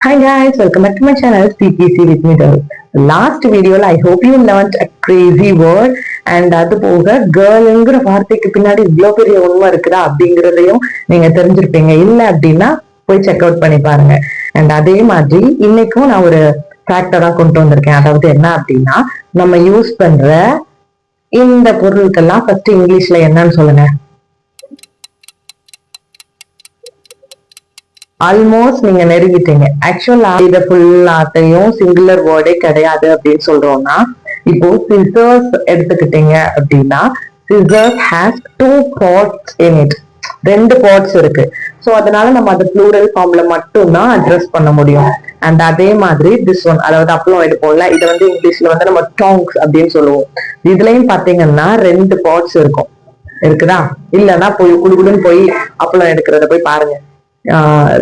Hi guys, welcome back to my channel CPC with me girl. Last video I hope you learned a crazy word and அது போக கேர்ள்ங்கிற வார்த்தைக்கு பின்னாடி இவ்வளவு பெரிய உண்மை இருக்குதா அப்படிங்கிறதையும் நீங்க தெரிஞ்சிருப்பீங்க. இல்ல அப்படின்னா போய் செக் அவுட் பண்ணி பாருங்க. அண்ட் அதே மாதிரி இன்னைக்கும் நான் ஒரு ஃபேக்டரா கொண்டு வந்திருக்கேன். அதாவது என்ன அப்படின்னா, நம்ம யூஸ் பண்ற இந்த பொருளுக்கெல்லாம் ஃபர்ஸ்ட் இங்கிலீஷ்ல என்னன்னு சொல்லுங்க. ஆல்மோஸ்ட் நீங்க நெருங்கிட்டீங்க. ஆக்சுவலா இத ஃபுல்லாத்தையும் சிங்குலர் வேர்டே கிடையாது அப்படின்னு சொல்றோம்னா, இப்போ சிசர்ஸ் எடுத்துக்கிட்டீங்க அப்படின்னா, scissors has two parts in it. ரெண்டு பார்ட்ஸ் இருக்கு. சோ அதனால நம்ம அந்த ப்ளூரல் ஃபார்ம்ல மட்டும்தான் அட்ரஸ் பண்ண முடியும். அண்ட் அதே மாதிரி திஸ் ஒன், அதாவது அப்பளம் எடுப்போம்ல, இதை வந்து இங்கிலீஷ்ல வந்து நம்ம டாங்ஸ் அப்படின்னு சொல்லுவோம். இதுலயும் பாத்தீங்கன்னா ரெண்டு பார்ட்ஸ் இருக்கும். இருக்குதா? இல்லைன்னா போய் குடுகுடுன்னு போய் அப்பளம் எடுக்கிறத போய் பாருங்க.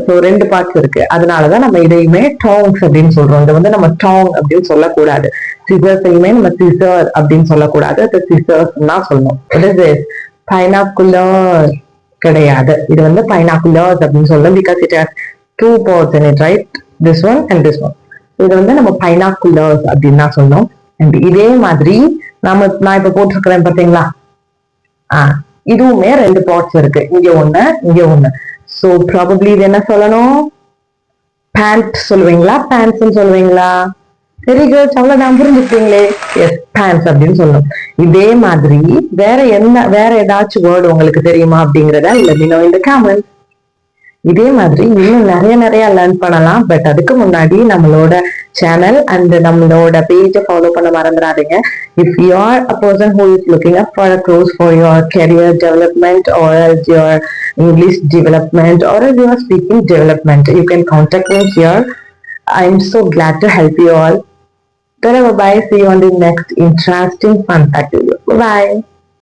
ஸோ ரெண்டு பார்ட்ஸ் இருக்கு. அதனாலதான் நம்ம இதையுமே டாங்ஸ் அப்படின்னு சொல்றோம். இதை வந்து நம்ம டாங் அப்படின்னு சொல்லக்கூடாது. சிசர்ஸையுமே நம்ம சிசர் அப்படின்னு சொல்லக்கூடாது. அது சிசர்ஸ் தான் சொல்லணும். பைனாக்குலர் கிடையாது. இது வந்து பைனாக்குலர்ஸ் அப்படின்னு சொல்லணும். Because it has two parts in it, right? This one and this one. இது வந்து நம்ம பைனாக்குலர்ஸ் அப்படின்னு தான் சொல்லணும். அண்ட் இதே மாதிரி நான் இப்ப போட்டிருக்கிறேன் பாத்தீங்களா, இதுவுமே ரெண்டு பார்ட்ஸ் இருக்கு. இங்க ஒண்ணு, இங்க ஒண்ணு. சோ ப்ராபப்ளி இது என்ன சொல்லணும்? பேண்ட் சொல்லுவீங்களா, பேண்ட்ஸ் சொல்லுவீங்களா? வெரி குட், அவ்வளவுதான், புரிஞ்சுப்பீங்களே. எஸ், பேண்ட்ஸ் அப்படின்னு சொல்லணும். இதே மாதிரி வேற ஏதாச்சும் வேர்டு உங்களுக்கு தெரியுமா அப்படிங்கிறத இல்ல இந்த காமெண்ட். இதே மாதிரி இன்னும் நிறைய லேர்ன் பண்ணலாம். பட் அதுக்கு முன்னாடி நம்மளோட சேனல் அண்ட் நம்மளோட பேஜை ஃபாலோ பண்ண மறந்துடாதீங்க. If you are a person who is looking up for a course for your career development or else your English development or else your speaking development, you can contact me here. I'm so glad to help you all. Bye bye. See you on the next interesting fun fact video. Bye.